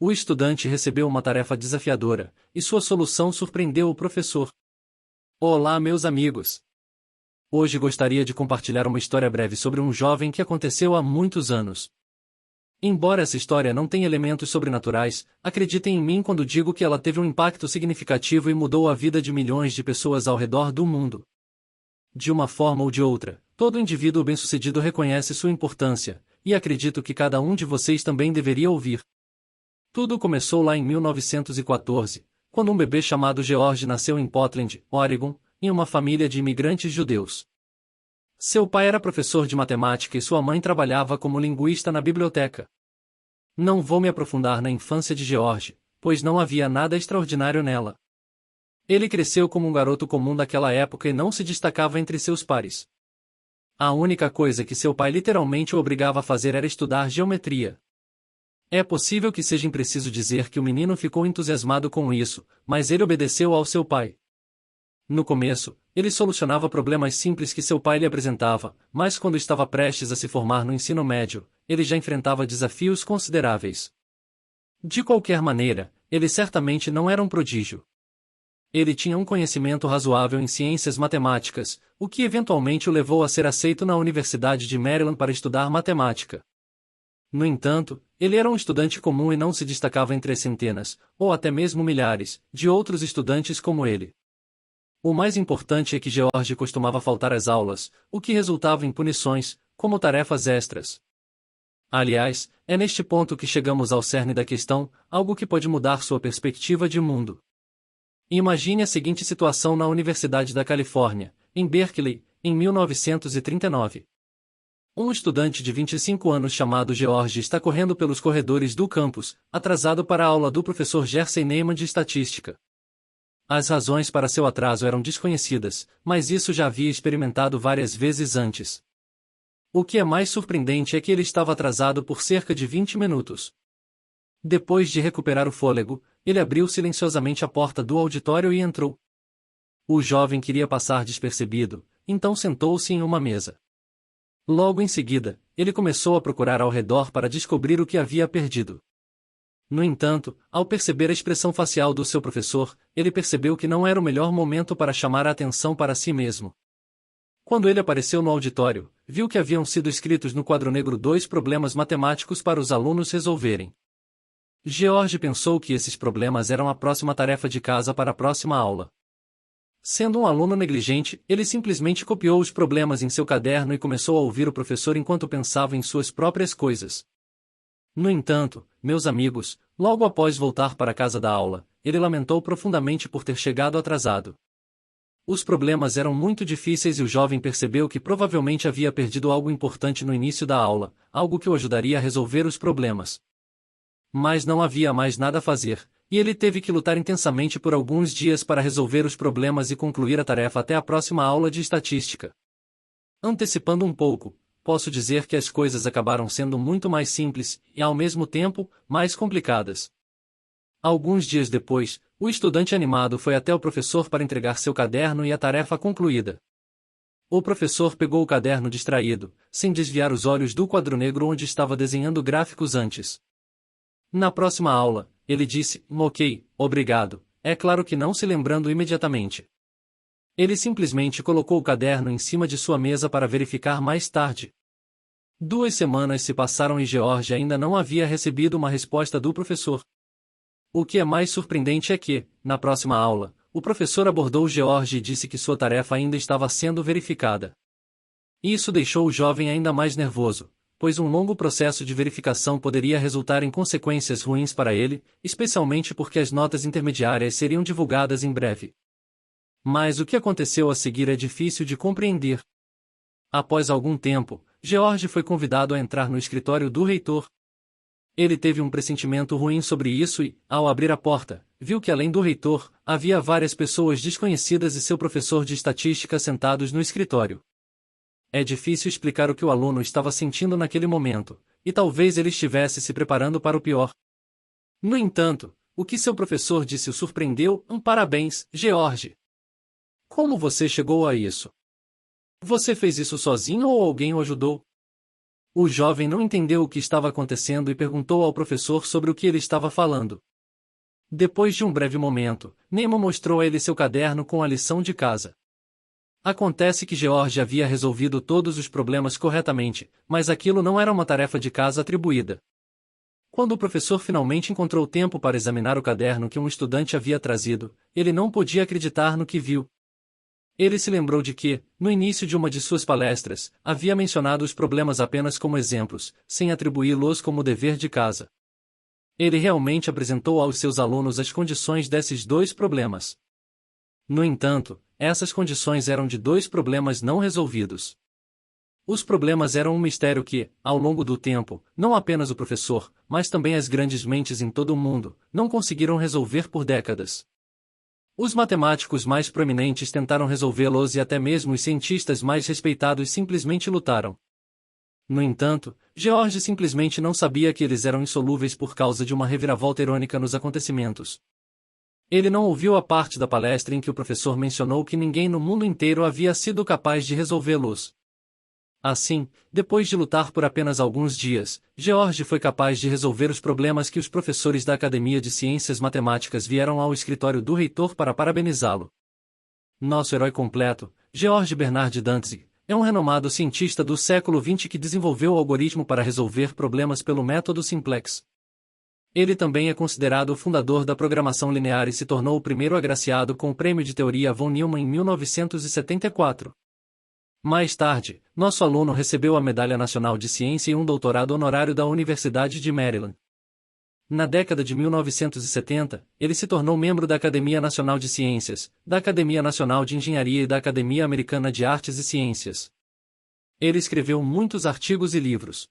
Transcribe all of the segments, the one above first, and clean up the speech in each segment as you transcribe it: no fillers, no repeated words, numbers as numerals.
O estudante recebeu uma tarefa desafiadora, e sua solução surpreendeu o professor. Olá, meus amigos! Hoje gostaria de compartilhar uma história breve sobre um jovem que aconteceu há muitos anos. Embora essa história não tenha elementos sobrenaturais, acreditem em mim quando digo que ela teve um impacto significativo e mudou a vida de milhões de pessoas ao redor do mundo. De uma forma ou de outra, todo indivíduo bem-sucedido reconhece sua importância, e acredito que cada um de vocês também deveria ouvir. Tudo começou lá em 1914, quando um bebê chamado George nasceu em Portland, Oregon, em uma família de imigrantes judeus. Seu pai era professor de matemática e sua mãe trabalhava como linguista na biblioteca. Não vou me aprofundar na infância de George, pois não havia nada extraordinário nela. Ele cresceu como um garoto comum daquela época e não se destacava entre seus pares. A única coisa que seu pai literalmente o obrigava a fazer era estudar geometria. É possível que seja impreciso dizer que o menino ficou entusiasmado com isso, mas ele obedeceu ao seu pai. No começo, ele solucionava problemas simples que seu pai lhe apresentava, mas quando estava prestes a se formar no ensino médio, ele já enfrentava desafios consideráveis. De qualquer maneira, ele certamente não era um prodígio. Ele tinha um conhecimento razoável em ciências matemáticas, o que eventualmente o levou a ser aceito na Universidade de Maryland para estudar matemática. No entanto, ele era um estudante comum e não se destacava entre as centenas, ou até mesmo milhares, de outros estudantes como ele. O mais importante é que George costumava faltar às aulas, o que resultava em punições, como tarefas extras. Aliás, é neste ponto que chegamos ao cerne da questão, algo que pode mudar sua perspectiva de mundo. Imagine a seguinte situação na Universidade da Califórnia, em Berkeley, em 1939. Um estudante de 25 anos chamado George está correndo pelos corredores do campus, atrasado para a aula do professor Jersey Neyman de estatística. As razões para seu atraso eram desconhecidas, mas isso já havia experimentado várias vezes antes. O que é mais surpreendente é que ele estava atrasado por cerca de 20 minutos. Depois de recuperar o fôlego, ele abriu silenciosamente a porta do auditório e entrou. O jovem queria passar despercebido, então sentou-se em uma mesa. Logo em seguida, ele começou a procurar ao redor para descobrir o que havia perdido. No entanto, ao perceber a expressão facial do seu professor, ele percebeu que não era o melhor momento para chamar a atenção para si mesmo. Quando ele apareceu no auditório, viu que haviam sido escritos no quadro negro 2 problemas matemáticos para os alunos resolverem. George pensou que esses problemas eram a próxima tarefa de casa para a próxima aula. Sendo um aluno negligente, ele simplesmente copiou os problemas em seu caderno e começou a ouvir o professor enquanto pensava em suas próprias coisas. No entanto, meus amigos, logo após voltar para a casa da aula, ele lamentou profundamente por ter chegado atrasado. Os problemas eram muito difíceis e o jovem percebeu que provavelmente havia perdido algo importante no início da aula, algo que o ajudaria a resolver os problemas. Mas não havia mais nada a fazer, e ele teve que lutar intensamente por alguns dias para resolver os problemas e concluir a tarefa até a próxima aula de estatística. Antecipando um pouco, posso dizer que as coisas acabaram sendo muito mais simples e, ao mesmo tempo, mais complicadas. Alguns dias depois, o estudante animado foi até o professor para entregar seu caderno e a tarefa concluída. O professor pegou o caderno distraído, sem desviar os olhos do quadro negro onde estava desenhando gráficos antes. Na próxima aula, ele disse, ok, obrigado, é claro que não se lembrando imediatamente. Ele simplesmente colocou o caderno em cima de sua mesa para verificar mais tarde. 2 semanas se passaram e George ainda não havia recebido uma resposta do professor. O que é mais surpreendente é que, na próxima aula, o professor abordou George e disse que sua tarefa ainda estava sendo verificada. Isso deixou o jovem ainda mais nervoso, pois um longo processo de verificação poderia resultar em consequências ruins para ele, especialmente porque as notas intermediárias seriam divulgadas em breve. Mas o que aconteceu a seguir é difícil de compreender. Após algum tempo, George foi convidado a entrar no escritório do reitor. Ele teve um pressentimento ruim sobre isso e, ao abrir a porta, viu que além do reitor, havia várias pessoas desconhecidas e seu professor de estatística sentados no escritório. É difícil explicar o que o aluno estava sentindo naquele momento, e talvez ele estivesse se preparando para o pior. No entanto, o que seu professor disse o surpreendeu. Parabéns, George! Como você chegou a isso? Você fez isso sozinho ou alguém o ajudou? O jovem não entendeu o que estava acontecendo e perguntou ao professor sobre o que ele estava falando. Depois de um breve momento, Nemo mostrou a ele seu caderno com a lição de casa. Acontece que George havia resolvido todos os problemas corretamente, mas aquilo não era uma tarefa de casa atribuída. Quando o professor finalmente encontrou tempo para examinar o caderno que um estudante havia trazido, ele não podia acreditar no que viu. Ele se lembrou de que, no início de uma de suas palestras, havia mencionado os problemas apenas como exemplos, sem atribuí-los como dever de casa. Ele realmente apresentou aos seus alunos as condições desses dois problemas. No entanto, essas condições eram de dois problemas não resolvidos. Os problemas eram um mistério que, ao longo do tempo, não apenas o professor, mas também as grandes mentes em todo o mundo, não conseguiram resolver por décadas. Os matemáticos mais proeminentes tentaram resolvê-los e até mesmo os cientistas mais respeitados simplesmente lutaram. No entanto, George simplesmente não sabia que eles eram insolúveis por causa de uma reviravolta irônica nos acontecimentos. Ele não ouviu a parte da palestra em que o professor mencionou que ninguém no mundo inteiro havia sido capaz de resolvê-los. Assim, depois de lutar por apenas alguns dias, George foi capaz de resolver os problemas que os professores da Academia de Ciências Matemáticas vieram ao escritório do reitor para parabenizá-lo. Nosso herói completo, George Bernard Dantzig, é um renomado cientista do século XX que desenvolveu o algoritmo para resolver problemas pelo método simplex. Ele também é considerado o fundador da programação linear e se tornou o primeiro agraciado com o prêmio de teoria von Neumann em 1974. Mais tarde, nosso aluno recebeu a Medalha Nacional de Ciência e um doutorado honorário da Universidade de Maryland. Na década de 1970, ele se tornou membro da Academia Nacional de Ciências, da Academia Nacional de Engenharia e da Academia Americana de Artes e Ciências. Ele escreveu muitos artigos e livros.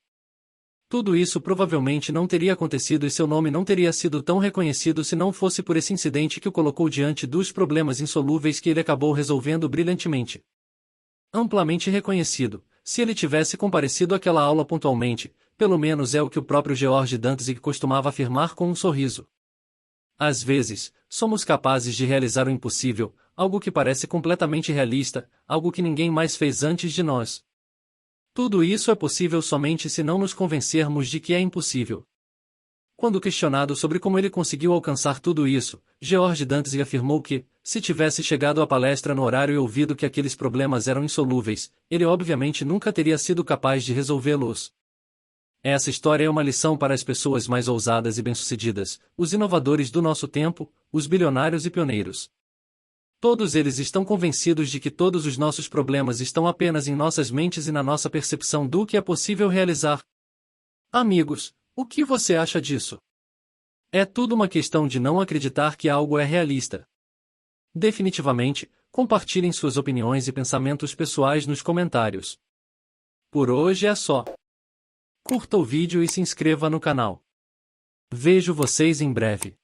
Tudo isso provavelmente não teria acontecido e seu nome não teria sido tão reconhecido se não fosse por esse incidente que o colocou diante dos problemas insolúveis que ele acabou resolvendo brilhantemente. Amplamente reconhecido, se ele tivesse comparecido àquela aula pontualmente, pelo menos é o que o próprio George Dantzig costumava afirmar com um sorriso. Às vezes, somos capazes de realizar o impossível, algo que parece completamente realista, algo que ninguém mais fez antes de nós. Tudo isso é possível somente se não nos convencermos de que é impossível. Quando questionado sobre como ele conseguiu alcançar tudo isso, George Dantzig afirmou que, se tivesse chegado à palestra no horário e ouvido que aqueles problemas eram insolúveis, ele obviamente nunca teria sido capaz de resolvê-los. Essa história é uma lição para as pessoas mais ousadas e bem-sucedidas, os inovadores do nosso tempo, os bilionários e pioneiros. Todos eles estão convencidos de que todos os nossos problemas estão apenas em nossas mentes e na nossa percepção do que é possível realizar. Amigos, o que você acha disso? É tudo uma questão de não acreditar que algo é realista. Definitivamente, compartilhem suas opiniões e pensamentos pessoais nos comentários. Por hoje é só. Curta o vídeo e se inscreva no canal. Vejo vocês em breve.